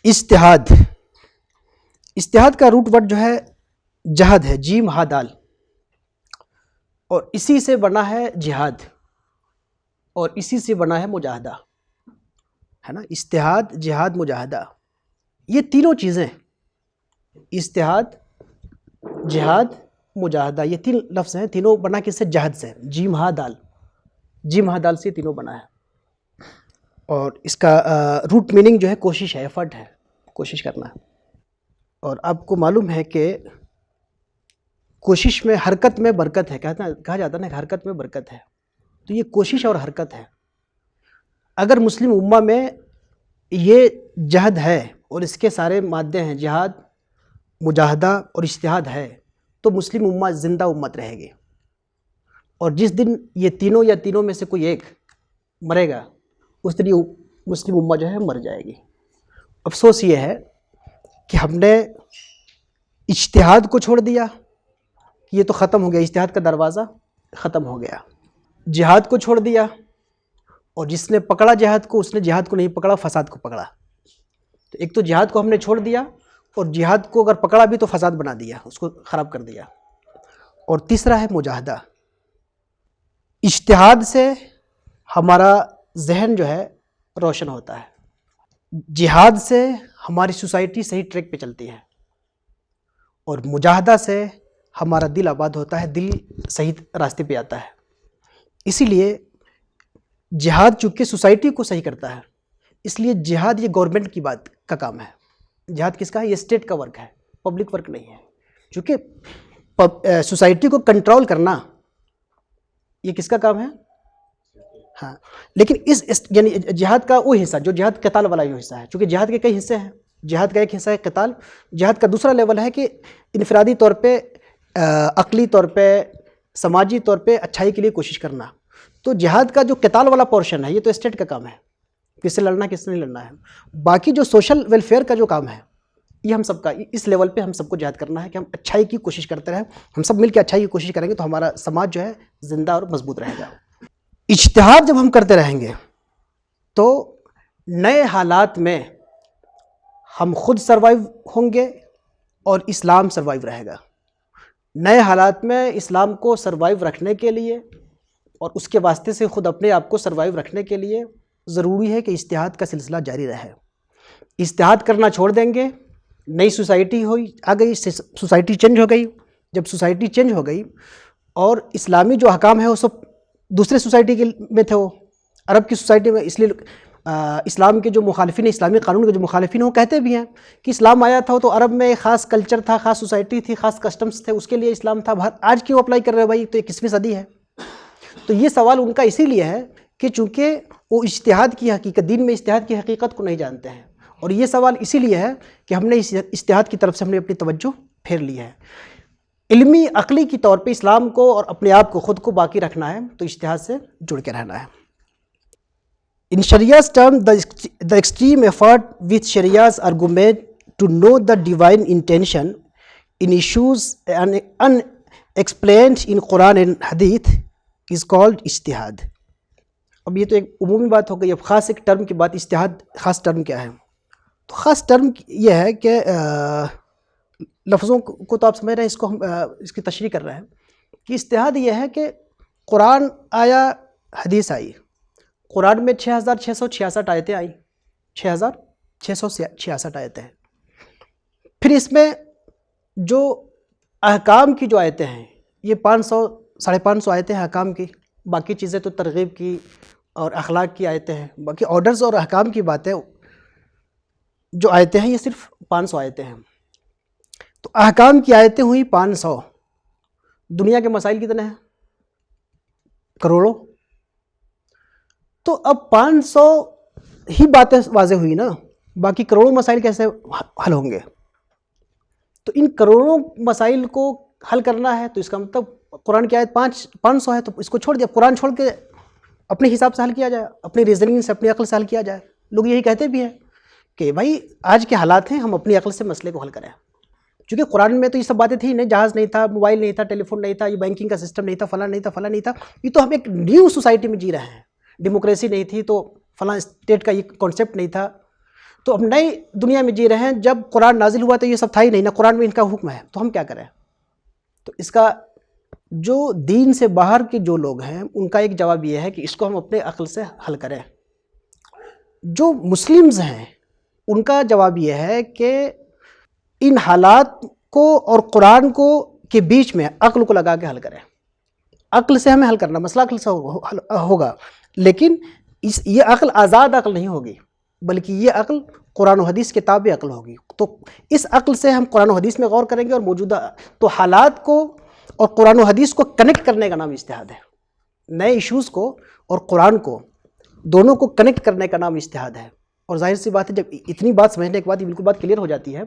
اجتہاد، اجتہاد کا روٹ ورڈ جو ہے جہد ہے، جیم ہا دال، اور اسی سے بنا ہے جہاد، اور اسی سے بنا ہے مجاہدہ، ہے نا. اجتہاد، جہاد، مجاہدہ، یہ تینوں چیزیں، اجتہاد، جہاد، مجاہدہ، یہ تین لفظ ہیں، تینوں بنا کس سے؟ جہد سے، جیم ہا دال، جیم ہا دال سے تینوں بنا ہے. اور اس کا روٹ میننگ جو ہے کوشش ہے، ایفرٹ ہے، کوشش کرنا ہے. اور آپ کو معلوم ہے کہ کوشش میں، حرکت میں برکت ہے، کہا جاتا ہے نا کہ حرکت میں برکت ہے. تو یہ کوشش اور حرکت ہے. اگر مسلم امہ میں یہ جہد ہے اور اس کے سارے مادے ہیں، جہاد، مجاہدہ اور اجتہاد ہے، تو مسلم امہ زندہ امت رہے گی. اور جس دن یہ تینوں یا تینوں میں سے کوئی ایک مرے گا، اس دن یہ مسلم امہ جو ہے مر جائے گی. افسوس یہ ہے کہ ہم نے اجتہاد کو چھوڑ دیا، یہ تو ختم ہو گیا، اجتہاد کا دروازہ ختم ہو گیا. جہاد کو چھوڑ دیا، اور جس نے پکڑا جہاد کو، اس نے جہاد کو نہیں پکڑا، فساد کو پکڑا. تو ایک تو جہاد کو ہم نے چھوڑ دیا، اور جہاد کو اگر پکڑا بھی تو فساد بنا دیا، اس کو خراب کر دیا. اور تیسرا ہے مجاہدہ. اجتہاد سے ہمارا ذہن جو ہے روشن ہوتا ہے، جہاد سے ہماری سوسائٹی صحیح ٹریک پہ چلتی ہے، اور مجاہدہ سے ہمارا دل آباد ہوتا ہے، دل صحیح راستے پہ آتا ہے. اسی لیے جہاد چونکہ سوسائٹی کو صحیح کرتا ہے، اس لیے جہاد یہ گورنمنٹ کی بات کا کام ہے. جہاد کس کا ہے؟ یہ اسٹیٹ کا ورک ہے، پبلک ورک نہیں ہے. چونکہ سوسائٹی کو کنٹرول کرنا یہ کس کا کام ہے؟ ہاں. لیکن یعنی جہاد کا وہ حصہ جو جہاد قتال والا جو حصہ ہے، چونکہ جہاد کے کئی حصے ہیں. جہاد کا ایک حصہ ہے قتال. جہاد کا دوسرا لیول ہے کہ انفرادی طور پہ، عقلی طور پہ، سماجی طور پہ اچھائی کے لیے کوشش کرنا. تو جہاد کا جو قتال والا پورشن ہے، یہ تو اسٹیٹ کا کام ہے، کس سے لڑنا کس سے نہیں لڑنا ہے. باقی جو سوشل ویلفیئر کا جو کام ہے، یہ ہم سب کا، اس لیول پہ ہم سب کو جہاد کرنا ہے کہ ہم اچھائی کی کوشش کرتے رہیں. ہم سب مل کے اچھائی کی کوشش کریں گے تو ہمارا سماج جو ہے زندہ اور مضبوط رہے گا. اجتہاد جب ہم کرتے رہیں گے تو نئے حالات میں ہم خود سروائیو ہوں گے اور اسلام سروائیو رہے گا. نئے حالات میں اسلام کو سروائیو رکھنے کے لیے اور اس کے واسطے سے خود اپنے آپ کو سروائیو رکھنے کے لیے ضروری ہے کہ اجتہاد کا سلسلہ جاری رہے. اجتہاد کرنا چھوڑ دیں گے، نئی سوسائٹی آ گئی، سوسائٹی چینج ہو گئی. جب سوسائٹی چینج ہو گئی اور اسلامی جو احکام ہے وہ سب دوسرے سوسائٹی کے میں تھے، وہ عرب کی سوسائٹی میں، اس لیے اسلام کے جو مخالفین، اسلامی قانون کے جو مخالفین، وہ کہتے بھی ہیں کہ اسلام آیا تھا تو عرب میں ایک خاص کلچر تھا، خاص سوسائٹی تھی، خاص کسٹمز تھے، اس کے لیے اسلام تھا. آج کیوں اپلائی کر رہے ہو بھائی؟ تو 21ویں صدی ہے. تو یہ سوال ان کا اسی لیے ہے کہ چونکہ وہ اجتہاد کی حقیقت، دین میں اجتہاد کی حقیقت کو نہیں جانتے ہیں. اور یہ سوال اسی لیے ہے کہ ہم نے اجتہاد کی طرف سے ہم نے اپنی توجہ پھیر لی ہے. علمی عقلی کی طور پہ اسلام کو اور اپنے آپ کو، خود کو باقی رکھنا ہے تو اجتہاد سے جڑ کے رہنا ہے. In Sharia's term, the extreme effort which Sharia's argument to know the divine intention in issues unexplained in Quran and Hadith is called ijtihad. اب یہ تو ایک عمومی بات ہو گئی. اب خاص ایک ٹرم کی بات، اجتہاد خاص ٹرم کیا ہے؟ تو خاص ٹرم یہ ہے کہ لفظوں کو تو آپ سمجھ رہے ہیں، اس کو ہم اس کی تشریح کر رہے ہیں کہ اجتہاد یہ ہے کہ قرآن آیا، حدیث آئی. قرآن میں 6666 آیتیں آئیں، 6666 آیتیں ہیں. پھر اس میں جو احکام کی جو آیتیں ہیں، یہ 500-550 آیتیں ہیں احکام کی. باقی چیزیں تو ترغیب کی اور اخلاق کی آیتیں ہیں. باقی آرڈرز اور احکام کی باتیں جو آیتیں ہیں، یہ صرف 500 آیتیں ہیں. تو احکام کی آیتیں ہوئی 500. دنیا کے مسائل کتنے ہیں؟ کروڑوں. تو اب 500 ہی باتیں واضح ہوئی نا، باقی کروڑوں مسائل کیسے حل ہوں گے؟ تو ان کروڑوں مسائل کو حل کرنا ہے تو اس کا مطلب قرآن کی آیت 500 ہے تو اس کو چھوڑ دیا، قرآن چھوڑ کے اپنے حساب سے حل کیا جائے، اپنی ریزننگ سے، اپنی عقل سے حل کیا جائے. لوگ یہی کہتے بھی ہیں کہ بھائی آج کے حالات ہیں، ہم اپنی عقل سے مسئلے کو حل کریں. چونکہ قرآن میں تو یہ سب باتیں تھیں نہیں، جہاز نہیں تھا، موبائل نہیں تھا، ٹیلی فون نہیں تھا، یہ بینکنگ کا سسٹم نہیں تھا، فلاں نہیں تھا، فلاں نہیں تھا. یہ تو ہم ایک نیو سوسائٹی میں جی رہے ہیں. ڈیموکریسی نہیں تھی تو فلاں اسٹیٹ کا یہ کانسیپٹ نہیں تھا. تو اب نئی دنیا میں جی رہے ہیں، جب قرآن نازل ہوا تو یہ سب تھا ہی نہیں، نہ قرآن میں ان کا حکم ہے، تو ہم کیا کریں؟ تو اس کا جو دین سے باہر کے جو لوگ ہیں ان کا ایک جواب یہ ہے کہ اس کو ہم اپنے عقل سے حل کریں۔ جو مسلمز ہیں ان کا جواب یہ ہے کہ ان حالات کو اور قرآن کو کے بیچ میں عقل کو لگا کے حل کریں۔ عقل سے ہمیں حل کرنا، مسئلہ عقل سے ہوگا، لیکن یہ عقل آزاد عقل نہیں ہوگی، بلکہ یہ عقل قرآن و حدیث کے تابع عقل ہوگی۔ تو اس عقل سے ہم قرآن و حدیث میں غور کریں گے، اور موجودہ تو حالات کو اور قرآن و حدیث کو کنیکٹ کرنے کا نام اجتہاد ہے۔ نئے ایشوز کو اور قرآن کو دونوں کو کنیکٹ کرنے کا نام اجتہاد ہے۔ اور ظاہر سی بات ہے، جب اتنی بات سمجھنے کے بعد یہ بالکل بات کلیئر ہو جاتی ہے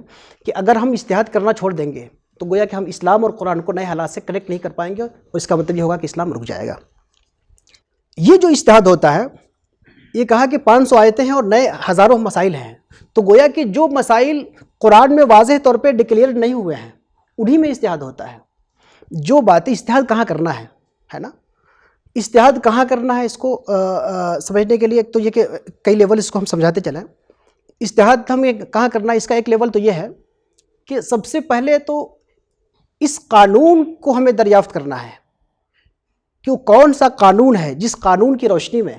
کہ اگر ہم اجتہاد کرنا چھوڑ دیں گے تو گویا کہ ہم اسلام اور قرآن کو نئے حالات سے کنیکٹ نہیں کر پائیں گے، اور اس کا مطلب یہ ہوگا کہ اسلام رک جائے گا۔ یہ جو اجتہاد ہوتا ہے، یہ کہا کہ 500 آیتیں ہیں اور نئے ہزاروں مسائل ہیں، تو گویا کہ جو مسائل قرآن میں واضح طور پہ ڈکلیئر نہیں ہوئے ہیں انہی میں اجتہاد ہوتا ہے۔ جو باتیں اجتہاد کہاں کرنا ہے نا، اجتہاد کہاں کرنا ہے، اس کو سمجھنے کے لیے ایک تو یہ کہ کئی لیول اس کو ہم سمجھاتے چلیں۔ اجتہاد ہمیں کہاں کرنا ہے، اس کا ایک لیول تو یہ ہے کہ سب سے پہلے تو اس قانون کو ہمیں دریافت کرنا ہے کہ وہ کون سا قانون ہے جس قانون کی روشنی میں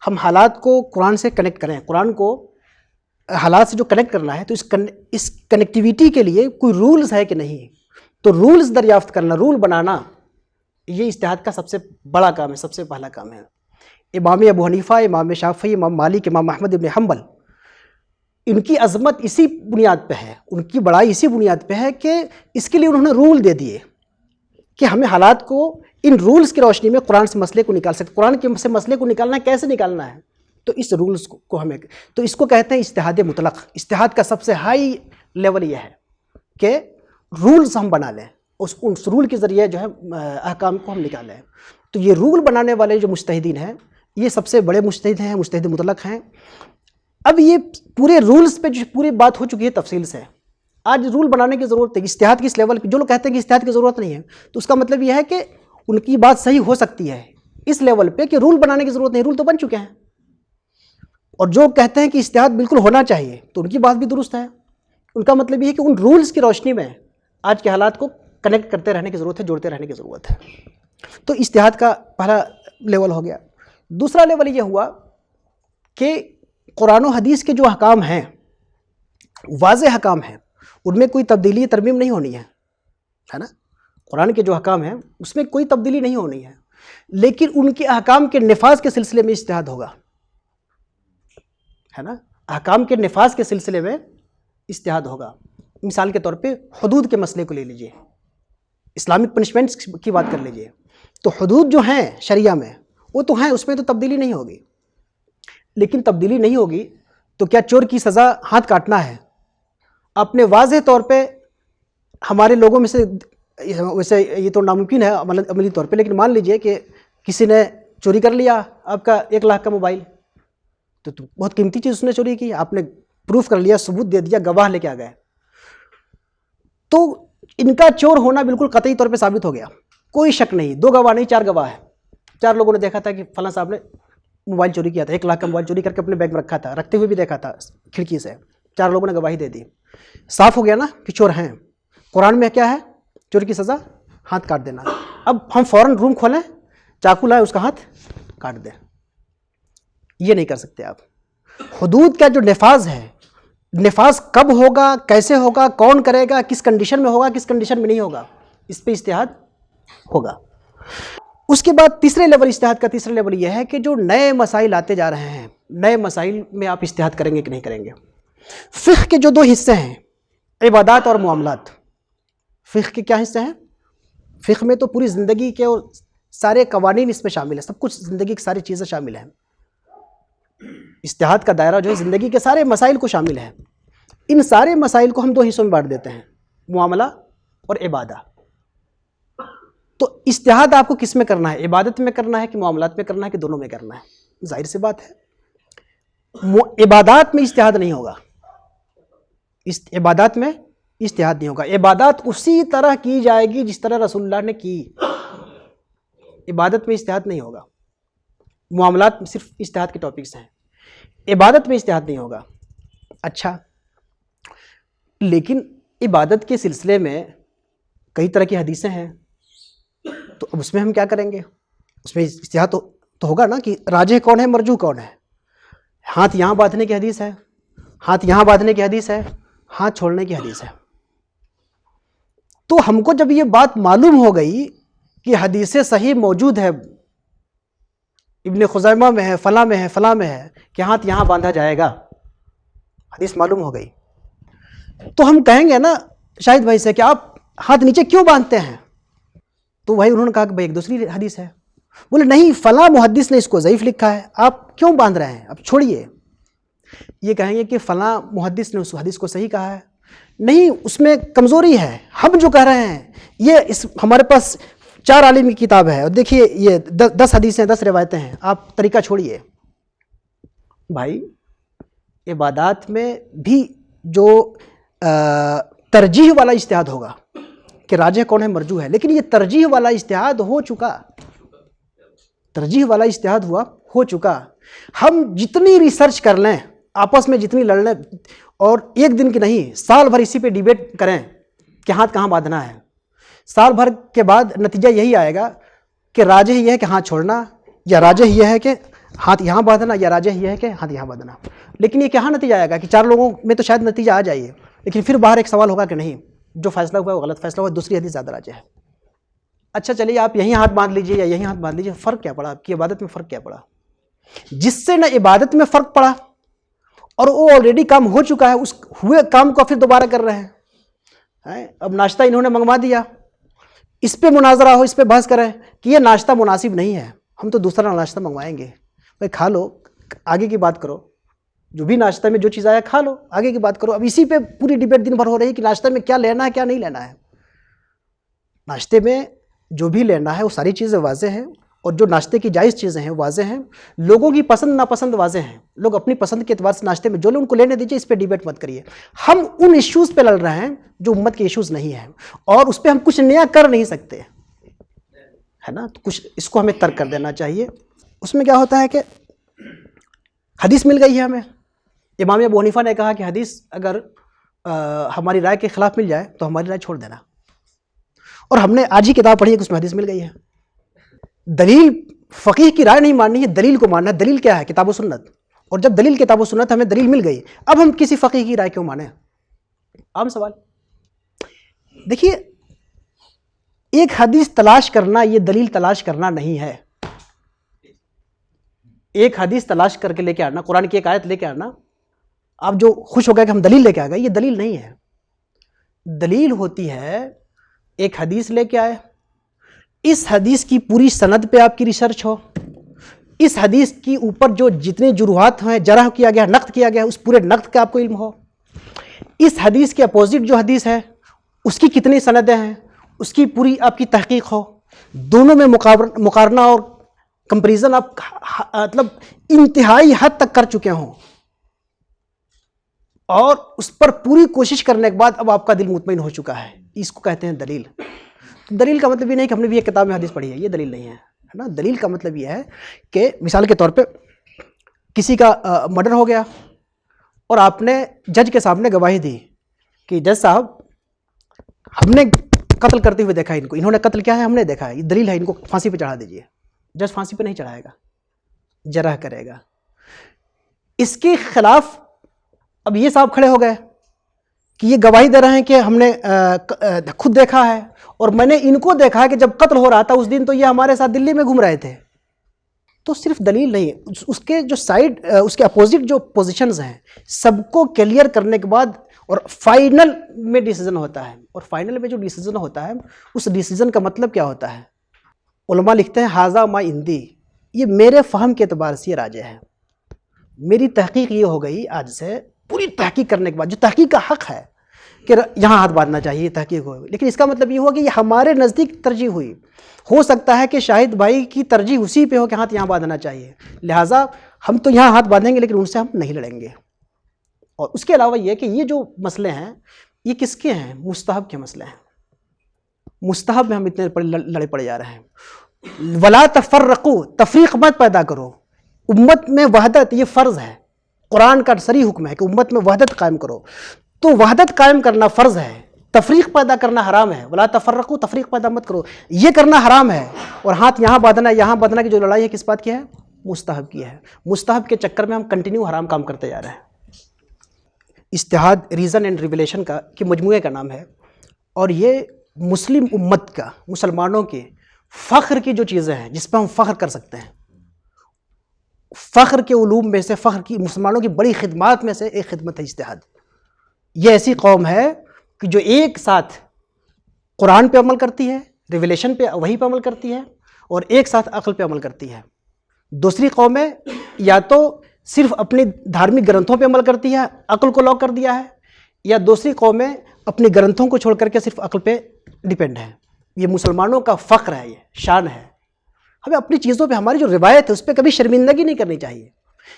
ہم حالات کو قرآن سے کنیکٹ کریں۔ قرآن کو حالات سے جو کنیکٹ کرنا ہے تو اس کنیکٹیویٹی کے لیے کوئی رولز ہے کہ نہیں، تو رولز دریافت کرنا، رول بنانا، یہ اجتہاد کا سب سے بڑا کام ہے، سب سے پہلا کام ہے۔ امام ابو حنیفہ، امام شافعی، امام مالک، امام احمد بن حنبل، ان کی عظمت اسی بنیاد پہ ہے، ان کی بڑائی اسی بنیاد پہ ہے کہ اس کے لیے انہوں نے رول دے دیے کہ ہمیں حالات کو ان رولز کی روشنی میں قرآن سے مسئلے کو نکال سکتے۔ قرآن کے سے مسئلے کو نکالنا ہے، کیسے نکالنا ہے، تو اس رولز کو ہمیں، تو اس کو کہتے ہیں اجتہاد مطلق۔ اجتہاد کا سب سے ہائی لیول یہ ہے کہ رولز ہم بنا لیں، ان رول کے ذریعے جو ہے احکام کو ہم نکالیں۔ تو یہ رول بنانے والے جو مجتہدین ہیں یہ سب سے بڑے مجتہد ہیں، مجتہد مطلق ہیں۔ اب یہ پورے رولز پہ جو پوری بات ہو چکی ہے تفصیل سے، آج رول بنانے کی ضرورت ہے۔ اجتہاد کی اس لیول پہ جو لوگ کہتے ہیں کہ اجتہاد کی ضرورت نہیں ہے، تو اس کا مطلب یہ ہے کہ ان کی بات صحیح ہو سکتی ہے اس لیول پہ کہ رول بنانے کی ضرورت نہیں، رول تو بن چکے ہیں۔ اور جو کہتے ہیں کہ اجتہاد بالکل ہونا چاہیے تو ان کی بات بھی درست ہے۔ ان کا مطلب یہ ہے کہ ان رولز کی روشنی میں آج کے حالات کو کنیکٹ کرتے رہنے کی ضرورت ہے، جوڑتے رہنے کی ضرورت ہے۔ تو اجتہاد کا پہلا لیول ہو گیا۔ دوسرا لیول یہ ہوا کہ قرآن و حدیث کے جو احکام ہیں، واضح احکام ہیں، ان میں کوئی تبدیلی ترمیم نہیں ہونی ہے نا۔ قرآن کے جو احکام ہیں اس میں کوئی تبدیلی نہیں ہونی ہے، لیکن ان کے احکام کے نفاذ کے سلسلے میں اجتہاد ہوگا، ہے نا۔ احکام کے نفاذ کے سلسلے میں اجتہاد ہوگا۔ مثال کے طور پہ حدود کے مسئلے کو لے لیجئے، اسلامک پنشمنٹس کی بات کر لیجئے، تو حدود جو ہیں شریعہ میں وہ تو ہیں، اس میں تو تبدیلی نہیں ہوگی۔ لیکن تبدیلی نہیں ہوگی تو کیا چور کی سزا ہاتھ کاٹنا ہے؟ اپنے واضح طور پہ ہمارے لوگوں میں سے، ویسے یہ تو ناممکن ہے عملی طور پہ، لیکن مان لیجئے کہ کسی نے چوری کر لیا آپ کا 1 لاکھ کا موبائل، تو بہت قیمتی چیز اس نے چوری کی، آپ نے پروف کر لیا، ثبوت دے دیا، گواہ لے کے آ گئے، تو ان کا چور ہونا بالکل قطعی طور پہ ثابت ہو گیا، کوئی شک نہیں۔ 2 گواہ نہیں، 4 گواہ ہے، 4 لوگوں نے دیکھا تھا کہ فلاں صاحب نے موبائل چوری کیا تھا، 1 لاکھ کا موبائل چوری کر کے اپنے بیگ میں رکھا تھا، رکھتے ہوئے بھی دیکھا تھا کھڑکی سے، 4 لوگوں نے گواہی دے دی، صاف ہو گیا نا کہ چور ہیں۔ قرآن میں کیا ہے؟ چور کی سزا ہاتھ کاٹ دینا۔ اب ہم فوراً روم کھولیں، چاقو لائیں، اس کا ہاتھ کاٹ دیں، یہ نہیں کر سکتے آپ۔ حدود کا جو نفاذ ہے، نفاذ کب ہوگا، کیسے ہوگا، کون کرے گا، کس کنڈیشن میں ہوگا، کس کنڈیشن میں نہیں ہوگا، اس پہ اجتہاد ہوگا۔ اس کے بعد تیسرے لیول، اجتہاد کا تیسرا لیول یہ ہے کہ جو نئے مسائل آتے جا رہے ہیں، نئے مسائل میں آپ اجتہاد کریں گے کہ نہیں کریں گے۔ فقہ کے جو 2 حصے ہیں، عبادات اور معاملات، فقہ کے کیا حصے ہیں؟ فقہ میں تو پوری زندگی کے اور سارے قوانین اس میں شامل ہیں، سب کچھ زندگی کی ساری چیزیں شامل ہیں۔ اجتہاد کا دائرہ جو ہے زندگی کے سارے مسائل کو شامل ہے۔ ان سارے مسائل کو ہم 2 حصوں میں بانٹ دیتے ہیں، معاملہ اور عبادہ۔ تو اجتہاد آپ کو کس میں کرنا ہے؟ عبادت میں کرنا ہے کہ معاملات میں کرنا ہے کہ دونوں میں کرنا ہے؟ ظاہر سی بات ہے عبادات میں اجتہاد نہیں ہوگا، عبادات میں اجتہاد نہیں ہوگا۔ عبادات اسی طرح کی جائے گی جس طرح رسول اللہ نے کی، عبادت میں اجتہاد نہیں ہوگا۔ معاملات میں صرف اجتہاد کے ٹاپکس ہیں، عبادت میں اجتہاد نہیں ہوگا۔ اچھا، لیکن عبادت کے سلسلے میں کئی طرح کی حدیثیں ہیں، تو اب اس میں ہم کیا کریں گے؟ اس میں اجتہاد تو ہوگا نا کہ راجح کون ہے، مرجوح کون ہے۔ ہاتھ یہاں باندھنے کی حدیث ہے، ہاتھ یہاں باندھنے کی حدیث ہے، ہاتھ چھوڑنے کی حدیث ہے۔ تو ہم کو جب یہ بات معلوم ہو گئی کہ حدیث صحیح موجود ہے، ابن خزیمہ میں ہے، فلاں میں ہے، فلاں میں ہے کہ ہاتھ یہاں باندھا جائے گا، حدیث معلوم ہو گئی، تو ہم کہیں گے نا شاہد بھائی سے کہ آپ ہاتھ نیچے کیوں باندھتے ہیں؟ تو بھائی انہوں نے کہا کہ بھائی ایک دوسری حدیث ہے۔ بولے نہیں، فلاں محدث نے اس کو ضعیف لکھا ہے، آپ کیوں باندھ رہے ہیں؟ اب چھوڑیے۔ یہ کہیں گے کہ فلاں محدث نے اس حدیث کو صحیح کہا ہے، نہیں اس میں کمزوری ہے، ہم جو کہہ رہے ہیں یہ ہمارے پاس 4 عالم کی کتاب ہے اور دیکھیے یہ 10 حدیثیں 10 روایتیں ہیں، آپ طریقہ چھوڑیے۔ بھائی عبادات میں بھی جو ترجیح والا اجتہاد ہوگا کہ راجح کون ہے، مرجوح ہے، لیکن یہ ترجیح والا اجتہاد ہو چکا، ترجیح والا اجتہاد ہو چکا۔ ہم جتنی ریسرچ کر لیں، آپس میں جتنی لڑ لیں، اور ایک دن کی نہیں، سال بھر اسی پہ ڈیبیٹ کریں کہ ہاتھ کہاں باندھنا ہے، سال بھر کے بعد نتیجہ یہی آئے گا کہ راجح یہ ہے کہ ہاتھ چھوڑنا، یا راجح یہ ہے کہ ہاتھ یہاں باندھنا، یا راجح یہ ہے کہ ہاتھ یہاں باندھنا۔ لیکن یہ کہاں نتیجہ آئے گا کہ 4 لوگوں میں تو شاید نتیجہ آ جائے، لیکن پھر باہر ایک سوال ہوگا کہ نہیں، جو فیصلہ ہوا ہے وہ غلط فیصلہ ہوا، دوسری حدیث زیادہ راجح ہے۔ اچھا چلیے آپ یہیں ہاتھ باندھ لیجئے یا یہیں ہاتھ باندھ لیجئے، فرق کیا پڑا؟ آپ کی عبادت میں فرق کیا پڑا؟ جس سے نہ عبادت میں فرق پڑا اور وہ آلریڈی کام ہو چکا ہے، اس ہوئے کام کو پھر دوبارہ کر رہے ہیں۔ اب ناشتہ انہوں نے منگوا دیا، اس پہ مناظرہ ہو، اس پہ بحث کریں کہ یہ ناشتہ مناسب نہیں ہے، ہم تو دوسرا ناشتہ منگوائیں گے۔ بھائی کھا لو، آگے کی بات کرو، جو بھی ناشتہ میں جو چیز آیا کھا لو، آگے کی بات کرو۔ اب اسی پہ پوری ڈیبیٹ دن بھر ہو رہی ہے کہ ناشتہ میں کیا لینا ہے کیا نہیں لینا ہے۔ ناشتے میں جو بھی لینا ہے وہ ساری چیزیں واضح ہیں، اور جو ناشتے کی جائز چیزیں ہیں واضح ہیں، لوگوں کی پسند ناپسند واضح ہیں، لوگ اپنی پسند کے اعتبار سے ناشتے میں جو لے ان کو لینے دیجیے، اس پہ ڈیبیٹ مت کریے۔ ہم ان ایشوز پہ لڑ رہے ہیں جو امت کے ایشوز نہیں ہیں، اور اس پہ ہم کچھ نیا کر نہیں سکتے، ہے نا؟ تو کچھ اس کو ہمیں ترک کر دینا چاہیے۔ اس میں کیا ہوتا ہے کہ حدیث مل گئی ہے ہمیں، امام ابو حنیفہ نے کہا کہ حدیث اگر ہماری رائے کے خلاف مل جائے تو ہماری رائے چھوڑ دینا، اور ہم نے آج ہی کتاب پڑھی ہے کہ اس میں حدیث مل گئی ہے۔ دلیل فقیہ کی رائے نہیں ماننی ہے، دلیل کو ماننا ہے۔ دلیل کیا ہے؟ کتاب و سنت، اور جب دلیل کتاب و سنت ہمیں دلیل مل گئی، اب ہم کسی فقیہ کی رائے کیوں مانیں؟ عام سوال۔ دیکھیے ایک حدیث تلاش کرنا یہ دلیل تلاش کرنا نہیں ہے۔ ایک حدیث تلاش کر کے لے کے آنا، قرآن کی ایک آیت لے کے آنا، آپ جو خوش ہو گئے کہ ہم دلیل لے کے آ گئے، یہ دلیل نہیں ہے۔ دلیل ہوتی ہے ایک حدیث لے کے آئے، اس حدیث کی پوری سند پہ آپ کی ریسرچ ہو، اس حدیث کی اوپر جو جتنے جروحات ہیں، جرح کیا گیا، نقد کیا گیا، اس پورے نقد کا آپ کو علم ہو، اس حدیث کے اپوزٹ جو حدیث ہے اس کی کتنی سندیں ہیں اس کی پوری آپ کی تحقیق ہو، دونوں میں مقارنہ اور کمپریزن آپ مطلب انتہائی حد تک کر چکے ہوں، اور اس پر پوری کوشش کرنے کے بعد اب آپ کا دل مطمئن ہو چکا ہے، اس کو کہتے ہیں دلیل۔ دلیل کا مطلب یہ نہیں کہ ہم نے بھی ایک کتاب میں حدیث پڑھی ہے، یہ دلیل نہیں ہے نا۔ دلیل کا مطلب یہ ہے کہ مثال کے طور پہ کسی کا مرڈر ہو گیا اور آپ نے جج کے سامنے گواہی دی کہ جج صاحب ہم نے قتل کرتے ہوئے دیکھا، ان کو، انہوں نے قتل کیا ہے ہم نے دیکھا ہے، یہ دلیل ہے، ان کو پھانسی پہ چڑھا دیجئے۔ جج پھانسی پہ نہیں چڑھائے گا، جرح کرے گا۔ اس کے خلاف اب یہ صاحب کھڑے ہو گئے کہ یہ گواہی دے رہے ہیں کہ ہم نے خود دیکھا ہے، اور میں نے ان کو دیکھا ہے کہ جب قتل ہو رہا تھا اس دن تو یہ ہمارے ساتھ دلی میں گھوم رہے تھے۔ تو صرف دلیل نہیں، اس کے جو سائڈ، اس کے اپوزٹ جو پوزیشنز ہیں سب کو کلیئر کرنے کے بعد، اور فائنل میں ڈیسیزن ہوتا ہے، اور فائنل میں جو ڈیسیزن ہوتا ہے اس ڈیسیزن کا مطلب کیا ہوتا ہے؟ علماء لکھتے ہیں ھذا ما عندی، یہ میرے فہم کے اعتبار سے یہ راجح ہے، میری تحقیق یہ ہو گئی آج سے، پوری تحقیق کرنے کے بعد جو تحقیق کا حق ہے کہ یہاں ہاتھ باندھنا چاہیے، تحقیق ہوئی، لیکن اس کا مطلب یہ ہوا کہ یہ ہمارے نزدیک ترجیح ہوئی، ہو سکتا ہے کہ شاہد بھائی کی ترجیح اسی پہ ہو کہ ہاتھ یہاں باندھنا چاہیے، لہٰذا ہم تو یہاں ہاتھ باندھیں گے لیکن ان سے ہم نہیں لڑیں گے۔ اور اس کے علاوہ یہ کہ یہ جو مسئلے ہیں یہ کس کے ہیں؟ مستحب کے مسئلے ہیں۔ مستحب میں ہم اتنے لڑے پڑے جا رہے ہیں۔ ولا تفرقوا، تفریق مت پیدا کرو، امت میں وحدت یہ فرض ہے، قرآن کا صریح حکم ہے کہ امت میں وحدت قائم کرو، تو وحدت قائم کرنا فرض ہے، تفریق پیدا کرنا حرام ہے، ولا تفرقوا، تفریق پیدا مت کرو، یہ کرنا حرام ہے، اور ہاتھ یہاں باندھنا یہاں باندھنا کی جو لڑائی ہے کس بات کی ہے؟ مستحب کی ہے۔ مستحب کے چکر میں ہم کنٹینیو حرام کام کرتے جا رہے ہیں۔ اجتہاد ریزن اینڈ ریویلیشن کا کہ مجموعے کا نام ہے، اور یہ مسلم امت کا، مسلمانوں کے فخر کی جو چیزیں ہیں جس پہ ہم فخر کر سکتے ہیں، فخر کے علوم میں سے، فخر کی مسلمانوں کی بڑی خدمات میں سے ایک خدمت ہے اجتہاد۔ یہ ایسی قوم ہے کہ جو ایک ساتھ قرآن پہ عمل کرتی ہے، ریویلیشن پہ، وحی پہ عمل کرتی ہے، اور ایک ساتھ عقل پہ عمل کرتی ہے۔ دوسری قومیں یا تو صرف اپنی دھارمک گرنتھوں پہ عمل کرتی ہے، عقل کو لاک کر دیا ہے، یا دوسری قومیں اپنی گرنتھوں کو چھوڑ کر کے صرف عقل پہ ڈیپینڈ ہے۔ یہ مسلمانوں کا فخر ہے، یہ شان ہے۔ ہمیں اپنی چیزوں پہ، ہماری جو روایت ہے اس پہ کبھی شرمندگی نہیں کرنی چاہیے۔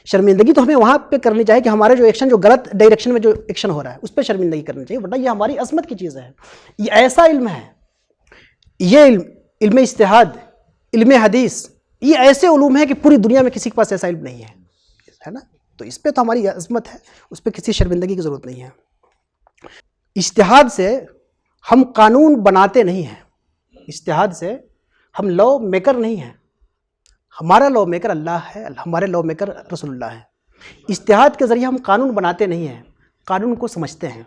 شرمندگی تو ہمیں وہاں پہ کرنی چاہیے کہ ہمارے جو ایکشن، جو غلط ڈائریکشن میں جو ایکشن ہو رہا ہے اس پہ شرمندگی کرنی چاہیے، ورنہ یہ ہماری عظمت کی چیز ہے۔ یہ ایسا علم ہے، یہ علم اجتہاد، علم حدیث، یہ ایسے علوم ہیں کہ پوری دنیا میں کسی کے پاس ایسا علم نہیں ہے نا؟ تو اس پہ تو ہماری عظمت ہے، اس پہ کسی شرمندگی کی ضرورت نہیں ہے۔ اجتہاد سے ہم قانون بناتے نہیں ہیں، اجتہاد سے ہم لا میکر نہیں ہیں۔ ہمارا لا میکر اللہ ہے، ہمارے لا میکر رسول اللہ ہے۔ اجتہاد کے ذریعے ہم قانون بناتے نہیں ہیں، قانون کو سمجھتے ہیں،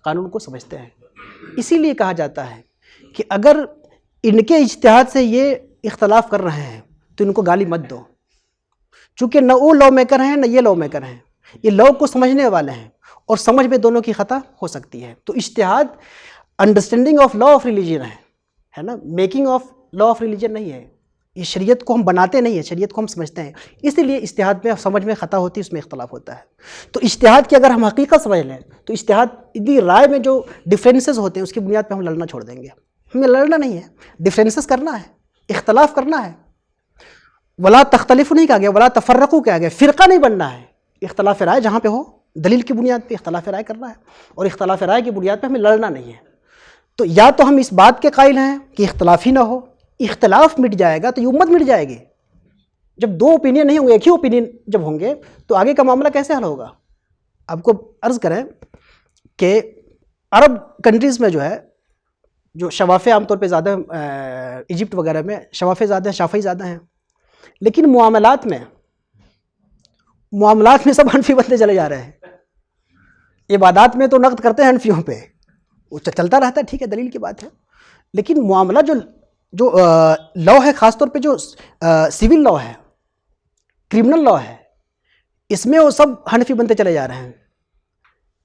قانون کو سمجھتے ہیں۔ اسی لیے کہا جاتا ہے کہ اگر ان کے اجتہاد سے یہ اختلاف کر رہے ہیں تو ان کو گالی مت دو، چونکہ نہ وہ لا میکر ہیں نہ یہ لا میکر ہیں، یہ لا کو سمجھنے والے ہیں، اور سمجھ میں دونوں کی خطا ہو سکتی ہے۔ تو اجتہاد understanding of law of religion ہے نا، making of law of religion نہیں ہے۔ یہ شریعت کو ہم بناتے نہیں ہیں، شریعت کو ہم سمجھتے ہیں، اسی لیے اجتہاد میں سمجھ میں خطا ہوتی ہے، اس میں اختلاف ہوتا ہے۔ تو اجتہاد کی اگر ہم حقیقت سمجھ لیں تو اجتہادی رائے میں جو ڈفرینسز ہوتے ہیں اس کی بنیاد پہ ہم لڑنا چھوڑ دیں گے۔ ہمیں لڑنا نہیں ہے، ڈفرینسز کرنا ہے، اختلاف کرنا ہے۔ ولا تختلفوا نہیں کہا گیا، ولا تفرقوا کہا گیا، فرقہ نہیں بننا ہے۔ اختلاف رائے جہاں پہ ہو، دلیل کی بنیاد پہ اختلاف رائے کرنا ہے، اور اختلاف رائے کی بنیاد پہ ہمیں لڑنا نہیں ہے۔ تو یا تو ہم اس بات کے قائل ہیں کہ اختلاف ہی نہ ہو، اختلاف مٹ جائے گا تو یہ امت مٹ جائے گی۔ جب دو اوپینین نہیں ہوں گے، ایک ہی اوپینین جب ہوں گے تو آگے کا معاملہ کیسے حل ہوگا؟ آپ کو عرض کریں کہ عرب کنٹریز میں جو ہے، جو شوافے عام طور پہ زیادہ، ایجپٹ وغیرہ میں شوافے زیادہ ہیں، شافعی زیادہ ہیں، لیکن معاملات میں سب حنفی بنتے چلے جا رہے ہیں۔ عبادات میں تو نقد کرتے ہیں حنفیوں پہ، وہ چلتا رہتا ہے، ٹھیک ہے، دلیل کی بات ہے، لیکن معاملہ جو لا ہے، خاص طور پہ جو سول لا ہے، کرمنل لا ہے، اس میں وہ سب حنفی بنتے چلے جا رہے ہیں۔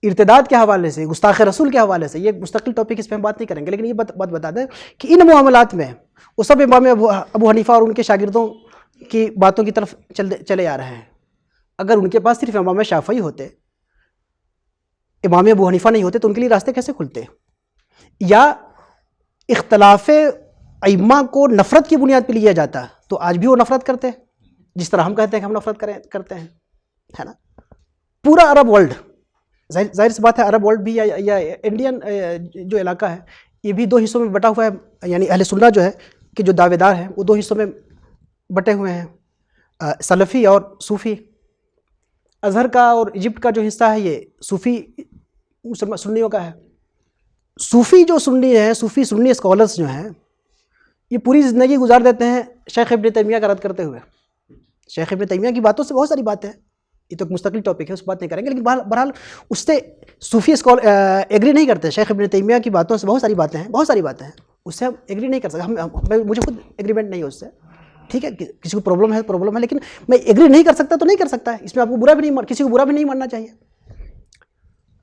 ارتداد کے حوالے سے، گستاخ رسول کے حوالے سے، یہ مستقل ٹاپک، اس پہ ہم بات نہیں کریں گے، لیکن یہ بات بتا دیں کہ ان معاملات میں وہ سب امام ابو حنیفہ اور ان کے شاگردوں کی باتوں کی طرف چلے آ رہے ہیں۔ اگر ان کے پاس صرف امام شافعی ہوتے، امام ابو حنیفہ نہیں ہوتے، تو ان کے لیے راستے کیسے کھلتے؟ یا اختلاف ائمہ کو نفرت کی بنیاد پہ لیا جاتا تو آج بھی وہ نفرت کرتے، جس طرح ہم کہتے ہیں کہ ہم نفرت کرتے ہیں، ہے نا؟ پورا عرب ورلڈ، ظاہر سی بات ہے، عرب ورلڈ بھی یا انڈین جو علاقہ ہے، یہ بھی دو حصوں میں بٹا ہوا ہے، یعنی اہل سنہ جو ہے کہ جو دعوے دار ہیں وہ دو حصوں میں بٹے ہوئے ہیں، سلفی اور صوفی۔ ازہر کا اور ایجپٹ کا جو حصہ ہے یہ صوفی سنیوں کا ہے۔ صوفی جو سنی ہیں، صوفی سنی اسکالرز جو ہیں، یہ پوری زندگی گزار دیتے ہیں شیخ ابن تیمیہ کا رد کرتے ہوئے۔ شیخ ابن تیمیہ کی باتوں سے بہت ساری باتیں ہیں، یہ تو ایک مستقل ٹاپک ہے، اس بات نہیں کریں گے، لیکن بہرحال اس سے صوفی ایگری نہیں کرتے۔ شیخ ابن تیمیہ کی باتوں سے بہت ساری باتیں ہیں، اس سے ہم ایگری نہیں کر سکتے، مجھے خود ایگریمنٹ نہیں ہے اس سے، ٹھیک ہے، کسی کو پرابلم ہے، لیکن میں ایگری نہیں کر سکتا تو نہیں کر سکتا ہے، اس میں آپ کو کسی کو برا بھی نہیں ماننا چاہیے۔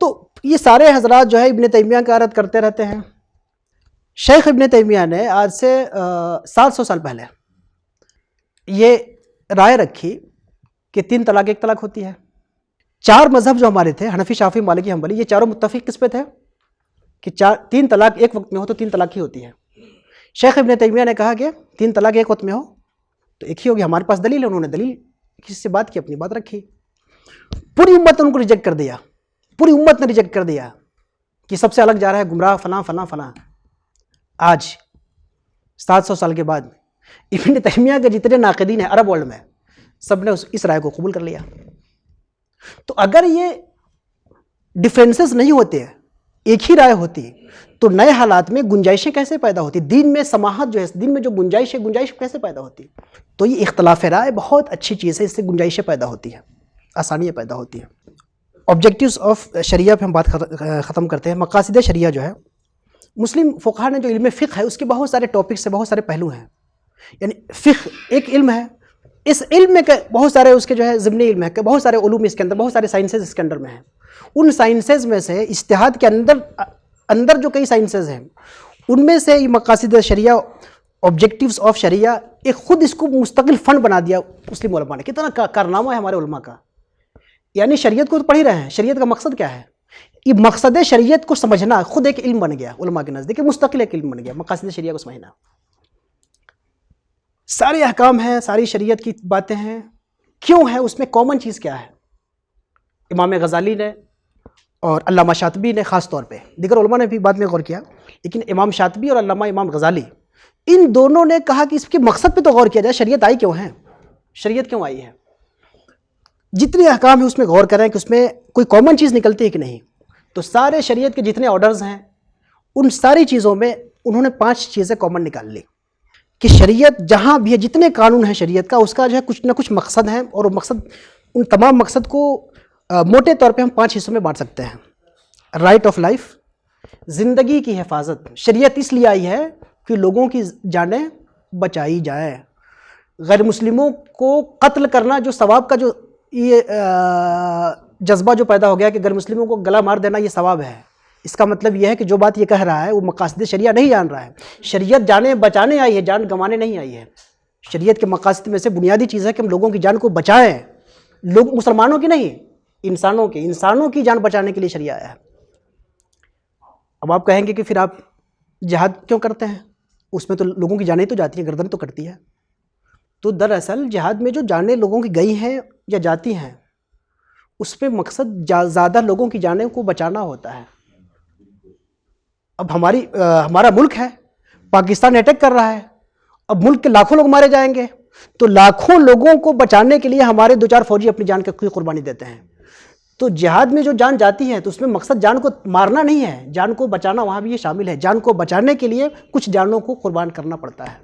تو یہ سارے حضرات جو ہے ابن تیمیہ کا رد کرتے رہتے ہیں۔ شیخ ابن تیمیہ نے آج سے 700 سال پہلے یہ رائے رکھی کہ 3 طلاق 1 طلاق ہوتی ہے۔ 4 مذہب جو ہمارے تھے، حنفی، شافعی، مالکی، حنبلی، یہ چاروں متفق کس پہ تھے کہ 3 طلاق ایک وقت میں ہو تو 3 طلاق ہی ہوتی ہے۔ شیخ ابن تیمیہ نے کہا کہ 3 طلاق ایک وقت میں ہو تو ایک ہی ہوگی، ہمارے پاس دلیل ہے، انہوں نے دلیل کسی سے بات کی، اپنی بات رکھی، پوری امت نے ان کو ریجیکٹ کر دیا، پوری امت نے ریجیکٹ کر دیا کہ سب سے الگ جا رہا ہے، گمراہ، فلاں فلاں فلاں۔ آج 700 سال کے بعد ابن تیمیہ کے جتنے ناقدین ہیں عرب ورلڈ میں، سب نے اس رائے کو قبول کر لیا۔ تو اگر یہ ڈفرینسز نہیں ہوتے، ایک ہی رائے ہوتی، تو نئے حالات میں گنجائشیں کیسے پیدا ہوتی؟ دین میں سماحت جو ہے، دین میں جو گنجائش ہے، گنجائش کیسے پیدا ہوتی؟ تو یہ اختلاف رائے بہت اچھی چیز ہے، اس سے گنجائشیں پیدا ہوتی ہیں، آسانیاں پیدا ہوتی ہیں۔ آبجیکٹیوز آف شریعہ پہ ہم بات ختم کرتے ہیں۔ مقاصد شریعہ جو ہے، مسلم فقہا نے جو علم فقہ ہے اس کے بہت سارے ٹاپکس ہیں، بہت سارے پہلو ہیں۔ یعنی فقہ ایک علم ہے، اس علم میں بہت سارے اس کے جو ہے ضمنی علم ہے کہ بہت سارے علوم اس کے اندر، بہت سارے سائنسز اس کے اندر میں ہیں۔ ان سائنسز میں سے اجتہاد کے اندر جو کئی سائنسز ہیں، ان میں سے یہ مقاصد شریعہ، آبجیکٹیوز آف شریعہ، ایک خود اس کو مستقل فن بنا دیا مسلم علماء نے۔ کتنا کارنامہ ہے ہمارے علماء کا، یعنی شریعت کو تو پڑھ ہی رہے ہیں، شریعت کا مقصد کیا ہے؟ یہ مقصد شریعت کو سمجھنا خود ایک علم بن گیا علماء کے نزدیک، مستقل ایک علم بن گیا مقاصد شریعہ کو سمجھنا۔ سارے احکام ہیں، ساری شریعت کی باتیں ہیں، کیوں ہے؟ اس میں کامن چیز کیا ہے؟ امام غزالی نے اور علامہ شاطبی نے خاص طور پہ، دیگر علماء نے بھی بعد میں غور کیا، لیکن امام شاطبی اور علامہ امام غزالی ان دونوں نے کہا کہ اس کے مقصد پہ تو غور کیا جائے، شریعت آئی کیوں ہے، شریعت کیوں آئی ہے، جتنے احکام ہیں اس میں غور کریں کہ اس میں کوئی کامن چیز نکلتی ہے کہ نہیں۔ تو سارے شریعت کے جتنے آرڈرز ہیں ان ساری چیزوں میں انہوں نے 5 چیزیں کامن نکال لی کہ شریعت جہاں بھی ہے، جتنے قانون ہیں شریعت کا، اس کا جو ہے کچھ نہ کچھ مقصد ہے، اور وہ مقصد، ان تمام مقصد کو موٹے طور پہ ہم 5 حصوں میں بانٹ سکتے ہیں۔ رائٹ آف لائف، زندگی کی حفاظت، شریعت اس لیے آئی ہے کہ لوگوں کی جانیں بچائی جائیں۔ غیر مسلموں کو قتل کرنا، جو ثواب کا جو یہ جذبہ جو پیدا ہو گیا کہ غیر مسلموں کو گلا مار دینا یہ ثواب ہے، اس کا مطلب یہ ہے کہ جو بات یہ کہہ رہا ہے وہ مقاصد شریعہ نہیں جان رہا ہے۔ شریعت جانیں بچانے آئی ہے، جان گنوانے نہیں آئی ہے۔ شریعت کے مقاصد میں سے بنیادی چیز ہے کہ ہم لوگوں کی جان کو بچائیں، لوگ مسلمانوں کی نہیں، انسانوں کی جان بچانے کے لیے شریعہ آیا ہے۔ اب آپ کہیں گے کہ پھر آپ جہاد کیوں کرتے ہیں؟ اس میں تو لوگوں کی جانیں تو جاتی ہیں، گردن تو کٹتی ہے۔ تو دراصل جہاد میں جو جانیں لوگوں کی گئی ہیں یا جاتی ہیں، اس میں مقصد زیادہ لوگوں کی جانیں کو بچانا ہوتا ہے۔ اب ہمارا ملک ہے، پاکستان اٹیک کر رہا ہے، اب ملک کے لاکھوں لوگ مارے جائیں گے، تو لاکھوں لوگوں کو بچانے کے لیے ہمارے 2-4 فوجی اپنی جان کی قربانی دیتے ہیں۔ تو جہاد میں جو جان جاتی ہے تو اس میں مقصد جان کو مارنا نہیں ہے، جان کو بچانا وہاں بھی یہ شامل ہے۔ جان کو بچانے کے لیے کچھ جانوں کو قربان کرنا پڑتا ہے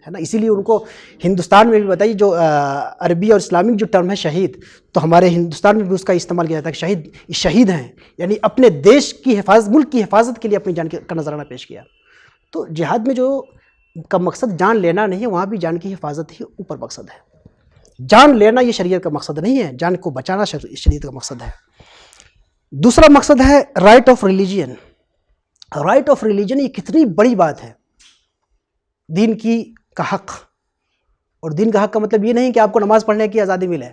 نا۔ اسی لیے ان کو ہندوستان میں بھی بتائیے، جو عربی اور اسلامک جو ٹرم ہے شہید، تو ہمارے ہندوستان میں بھی اس کا استعمال کیا جاتا ہے کہ شہید ہیں، یعنی اپنے دیش کی حفاظت، ملک کی حفاظت کے لیے اپنی جان کا نذرانہ پیش کیا۔ تو جہاد میں جو کا مقصد جان لینا نہیں ہے، وہاں بھی جان کی حفاظت ہی اوپر مقصد ہے۔ جان لینا یہ شریعت کا مقصد نہیں ہے، جان کو بچانا شریعت کا مقصد ہے۔ دوسرا مقصد ہے right of religion. Right of religion یہ کتنی بڑی بات ہے، دین کا حق۔ اور دین کا حق کا مطلب یہ نہیں کہ آپ کو نماز پڑھنے کی آزادی ملے۔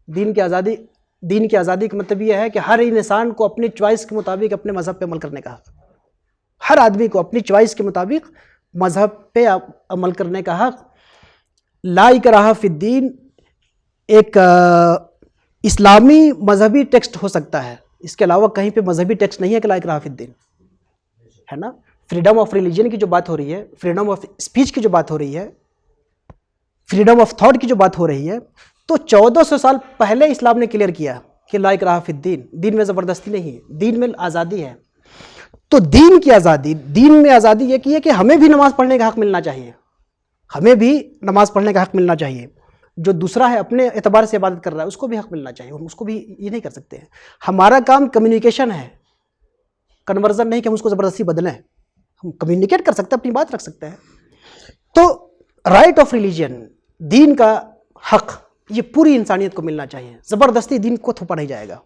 دین کی آزادی کا مطلب یہ ہے کہ ہر انسان کو اپنی چوائس کے مطابق اپنے مذہب پہ عمل کرنے کا حق، ہر آدمی کو اپنی چوائس کے مطابق مذہب پہ عمل کرنے کا حق۔ لا اکراہ فی الدین ایک اسلامی مذہبی ٹیکسٹ ہو سکتا ہے، اس کے علاوہ کہیں پہ مذہبی ٹیکسٹ نہیں ہے کہ لا اکراہ فی الدین، ہے نا۔ فریڈم آف ریلیجن کی جو بات ہو رہی ہے، فریڈم آف اسپیچ کی جو بات ہو رہی ہے، فریڈم آف تھاٹ کی جو بات ہو رہی ہے، تو 1400 سال پہلے اسلام نے کلیئر کیا کہ لا اکراہ فی الدین، دین میں زبردستی نہیں ہے، دین میں آزادی ہے۔ تو دین کی آزادی، دین میں آزادی یہ کی ہے کہ ہمیں بھی نماز پڑھنے کا حق ملنا چاہیے، ہمیں بھی نماز پڑھنے کا حق ملنا چاہیے۔ جو دوسرا ہے اپنے اعتبار سے عبادت کر رہا ہے اس کو بھی حق ملنا چاہیے، اور اس کو بھی یہ نہیں کر سکتے ہیں۔ ہمارا کام کمیونیکیشن ہے، کنورژن نہیں کہ ہم اس کو زبردستی بدلیں۔ ہم کمیونیکیٹ کر سکتے ہیں، اپنی بات رکھ سکتے ہیں۔ تو رائٹ آف ریلیجن، دین کا حق، یہ پوری انسانیت کو ملنا چاہیے، زبردستی دین کو تھوپا نہیں جائے گا۔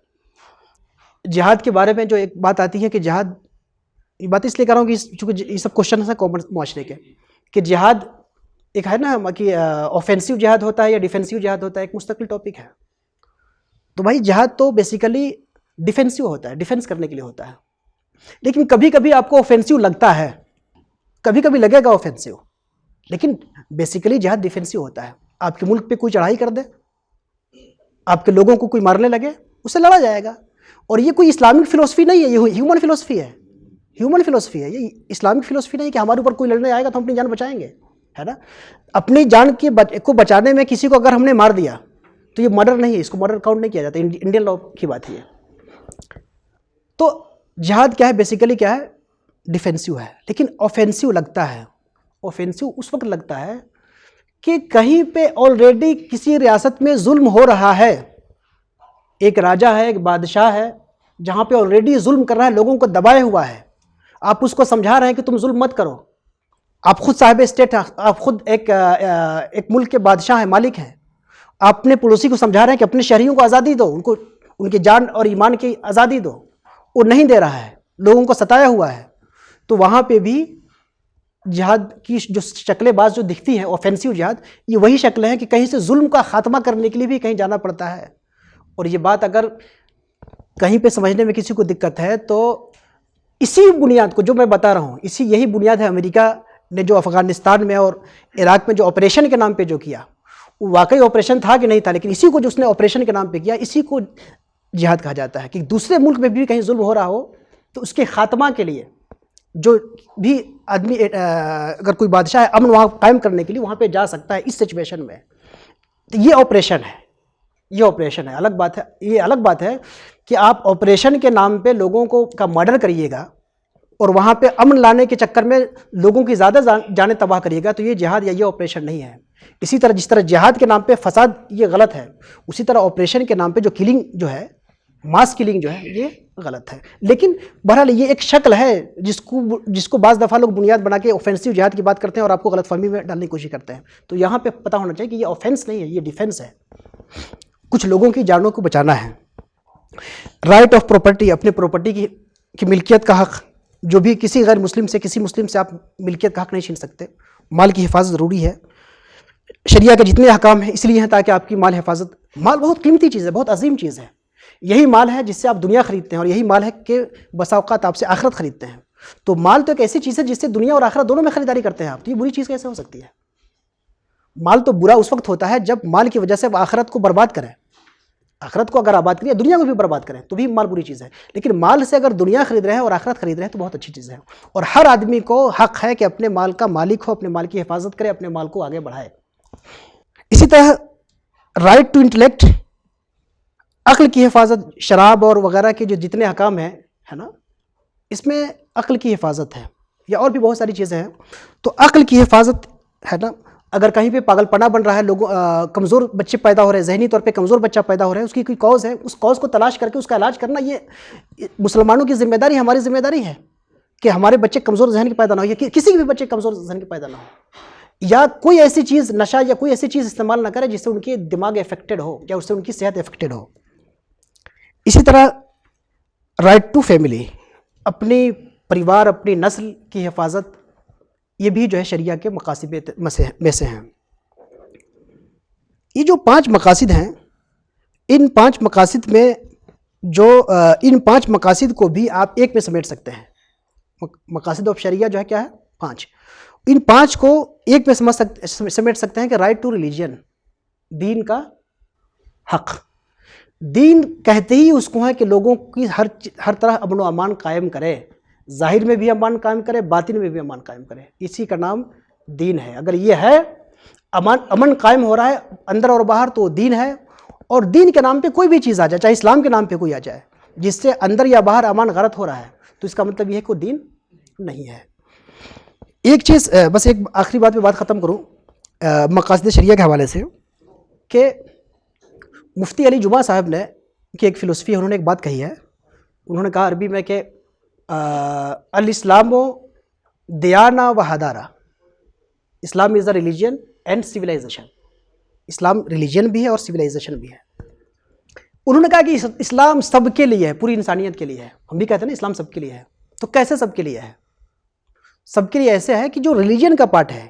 جہاد کے بارے میں جو ایک بات آتی ہے کہ جہاد، یہ بات اس لیے کر رہا ہوں کہ چونکہ یہ سب کوشچن ہیں کامن معاشرے کے، کہ جہاد ایک ہے نا کہ اوفینسو جہاد ہوتا ہے یا ڈیفینسو جہاد ہوتا ہے، ایک مستقل ٹاپک ہے۔ تو بھائی جہاد تو بیسیکلی ڈیفینسو ہوتا ہے، ڈیفینس کرنے کے لیے ہوتا ہے، لیکن کبھی کبھی آپ کو اوفینسو لگتا ہے، کبھی کبھی لگے گا اوفینسو، لیکن بیسیکلی جہاد ڈیفینسو ہوتا ہے۔ آپ کے ملک پہ کوئی چڑھائی کر دے، آپ کے لوگوں کو کوئی مارنے لگے، اس سے لڑا جائے گا۔ اور یہ کوئی اسلامک فلسفی نہیں ہے، یہ ہیومن فلسفی ہے، ہیومن فلسفی ہے، یہ اسلامک فلسفی نہیں کہ ہمارے اوپر کوئی لڑنے آئے گا تو ہم اپنی جان بچائیں گے، ہے نا۔ اپنی جان کو بچانے میں کسی کو اگر ہم نے مار دیا تو یہ مرڈر نہیں ہے، اس کو مرڈر کاؤنٹ نہیں کیا جاتا، انڈین لا کی بات ہی ہے۔ تو جہاد کیا ہے بیسیکلی، کیا ہے، ڈیفینسو ہے، لیکن اوفینسو لگتا ہے، اوفینسو اس وقت لگتا ہے کہ کہیں پہ آلریڈی کسی ریاست میں ظلم ہو رہا ہے، ایک راجہ ہے، ایک بادشاہ ہے جہاں پہ آلریڈی ظلم کر رہا ہے، لوگوں کو دبائے ہوا ہے، آپ اس کو سمجھا رہے ہیں کہ تم ظلم مت کرو، آپ خود صاحب اسٹیٹ ہیں، آپ خود ایک ملک کے بادشاہ ہیں، مالک ہیں، آپ اپنے پڑوسی کو سمجھا رہے ہیں کہ اپنے شہریوں کو آزادی دو، ان کی جان اور ایمان کی آزادی دو، وہ نہیں دے رہا ہے، لوگوں کو ستایا ہوا ہے۔ تو وہاں پہ بھی جہاد کی جو شکلیں بعض جو دکھتی ہیں اوفینسو جہاد، یہ وہی شکلیں ہیں کہ کہیں سے ظلم کا خاتمہ کرنے کے لیے بھی کہیں جانا پڑتا ہے۔ اور یہ بات اگر کہیں پہ سمجھنے میں کسی کو دقت ہے تو اسی بنیاد کو جو میں بتا رہا ہوں، یہی بنیاد ہے امریکہ نے جو افغانستان میں اور عراق میں جو آپریشن کے نام پہ جو کیا، وہ واقعی آپریشن تھا کہ نہیں تھا، لیکن اسی کو جو اس نے آپریشن کے نام پہ کیا، اسی کو جہاد کہا جاتا ہے کہ دوسرے ملک میں بھی کہیں ظلم ہو رہا ہو تو اس کے خاتمہ کے لیے جو بھی آدمی اگر کوئی بادشاہ ہے امن وہاں قائم کرنے کے لیے وہاں پہ جا سکتا ہے اس سچویشن میں۔ تو یہ آپریشن ہے، یہ آپریشن ہے، الگ بات ہے، یہ الگ بات ہے کہ آپ آپریشن کے نام پہ لوگوں کو کا مرڈر کریے گا اور وہاں پہ امن لانے کے چکر میں لوگوں کی زیادہ جانیں تباہ کریے گا، تو یہ جہاد یا یہ آپریشن نہیں ہے۔ اسی طرح جس طرح جہاد کے نام پہ فساد یہ غلط ہے، اسی طرح آپریشن کے نام پہ جو کلنگ جو ہے، ماس کلنگ جو ہے، یہ غلط ہے۔ لیکن بہرحال یہ ایک شکل ہے جس کو بعض دفعہ لوگ بنیاد بنا کے اوفینسو جہاد کی بات کرتے ہیں اور آپ کو غلط فہمی میں ڈالنے کی کوشش کرتے ہیں۔ تو یہاں پہ پتہ ہونا چاہیے کہ یہ اوفینس نہیں ہے، یہ ڈیفینس ہے، کچھ لوگوں کی جانوں کو بچانا ہے۔ رائٹ آف پراپرٹی، اپنے پراپرٹی کی ملکیت کا حق، جو بھی کسی غیر مسلم سے کسی مسلم سے آپ ملکیت کا حق نہیں چھین سکتے۔ مال کی حفاظت ضروری ہے، شریعہ کے جتنے احکام ہیں اس لیے ہیں تاکہ آپ کی مال حفاظت، مال بہت قیمتی چیز ہے، بہت عظیم چیز ہے، یہی مال ہے جس سے آپ دنیا خریدتے ہیں اور یہی مال ہے کہ بسا اوقات آپ سے آخرت خریدتے ہیں۔ تو مال تو ایک ایسی چیز ہے جس سے دنیا اور آخرت دونوں میں خریداری کرتے ہیں آپ، تو یہ بری چیز کیسے ہو سکتی ہے؟ مال تو برا اس وقت ہوتا ہے جب مال کی وجہ سے آپ آخرت کو برباد کریں، آخرت کو اگر آباد کریں، دنیا کو بھی برباد کریں تو بھی مال بری چیز ہے، لیکن مال سے اگر دنیا خرید رہے ہیں اور آخرت خرید رہے ہیں تو بہت اچھی چیز ہے۔ اور ہر آدمی کو حق ہے کہ اپنے مال کا مالک ہو، اپنے مال کی حفاظت کرے، اپنے مال کو آگے بڑھائے۔ اسی طرح رائٹ ٹو انٹلیکٹ، عقل کی حفاظت، شراب اور وغیرہ کے جو جتنے حکام ہیں ہے نا، اس میں عقل کی حفاظت ہے، یا اور بھی بہت ساری چیزیں ہیں۔ تو عقل کی حفاظت ہے نا، اگر کہیں پہ پاگل پنا بن رہا ہے، لوگوں کمزور بچے پیدا ہو رہے ہیں، ذہنی طور پہ کمزور بچہ پیدا ہو رہا ہے، اس کی کوئی کاز ہے، اس کاز کو تلاش کر کے اس کا علاج کرنا، یہ مسلمانوں کی ذمہ داری، ہماری ذمہ داری ہے کہ ہمارے بچے کمزور ذہن کے پیدا نہ ہو، یا کسی کے بھی بچے کمزور ذہن کے پیدا نہ ہو، یا کوئی ایسی چیز نشہ یا کوئی ایسی چیز استعمال نہ کرے جس سے ان کی دماغ افیکٹڈ ہو یا اس سے ان کی صحت افیکٹڈ ہو۔ اسی طرح رائٹ ٹو فیملی، اپنی پریوار، اپنی نسل کی حفاظت، یہ بھی جو ہے شریعہ کے مقاصد میں سے ہیں۔ یہ جو 5 مقاصد ہیں، ان 5 مقاصد میں جو ان 5 مقاصد کو بھی آپ ایک میں سمیٹ سکتے ہیں۔ مقاصد آف شریعہ جو ہے کیا ہے؟ 5۔ ان 5 کو ایک میں سمیٹ سکتے ہیں کہ رائٹ ٹو ریلیجن، دین کا حق۔ دین کہتے ہی اس کو ہے کہ لوگوں کی ہر طرح امن و امان قائم کرے، ظاہر میں بھی امان قائم کرے، باطن میں بھی امان قائم کرے، اسی کا نام دین ہے۔ اگر یہ ہے امن قائم ہو رہا ہے اندر اور باہر تو دین ہے، اور دین کے نام پہ کوئی بھی چیز آ جائے، چاہے اسلام کے نام پہ کوئی آ جائے، جس سے اندر یا باہر امان غلط ہو رہا ہے، تو اس کا مطلب یہ ہے کہ وہ دین نہیں ہے۔ ایک چیز بس، ایک آخری بات پہ بات ختم کروں مقاصد شریعہ کے حوالے سے، کہ مفتی علی جمعہ صاحب نے کہ ایک فلسفی ہے، انہوں نے ایک بات کہی ہے، انہوں نے کہا عربی میں کہ الاسلام و دیانہ و حدارہ، Islam is a religion and civilization, Islam religion بھی ہے اور سویلائزیشن بھی ہے۔ انہوں نے کہا کہ اسلام سب کے لیے ہے، پوری انسانیت کے لیے ہے۔ ہم بھی کہتے ہیں نا اسلام سب کے لیے ہے، تو کیسے سب کے لیے ہے؟ سب کے لیے ایسے ہے کہ جو ریلیجن کا پارٹ ہے،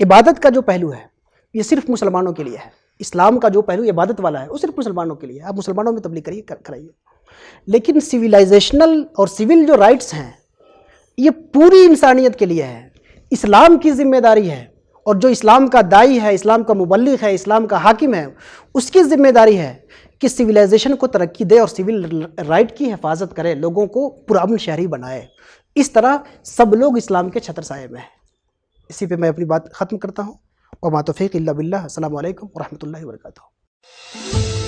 عبادت کا جو پہلو ہے، یہ صرف مسلمانوں کے لیے ہے۔ اسلام کا جو پہلو عبادت والا ہے وہ صرف مسلمانوں کے لیے ہے، آپ مسلمانوں میں تبلیغ کرائیے۔ لیکن سویلائزیشنل اور سول جو رائٹس ہیں یہ پوری انسانیت کے لیے ہے، اسلام کی ذمہ داری ہے، اور جو اسلام کا داعی ہے، اسلام کا مبلغ ہے، اسلام کا حاکم ہے، اس کی ذمہ داری ہے کہ سویلائزیشن کو ترقی دے اور سول رائٹ کی حفاظت کرے، لوگوں کو پرامن شہری بنائے۔ اس طرح سب لوگ اسلام کے چھتر سائے میں ہیں۔ اسی پہ میں اپنی بات ختم کرتا ہوں۔ وما توفیق الا باللہ۔ السلام علیکم ورحمۃ اللہ وبرکاتہ۔ ہیں.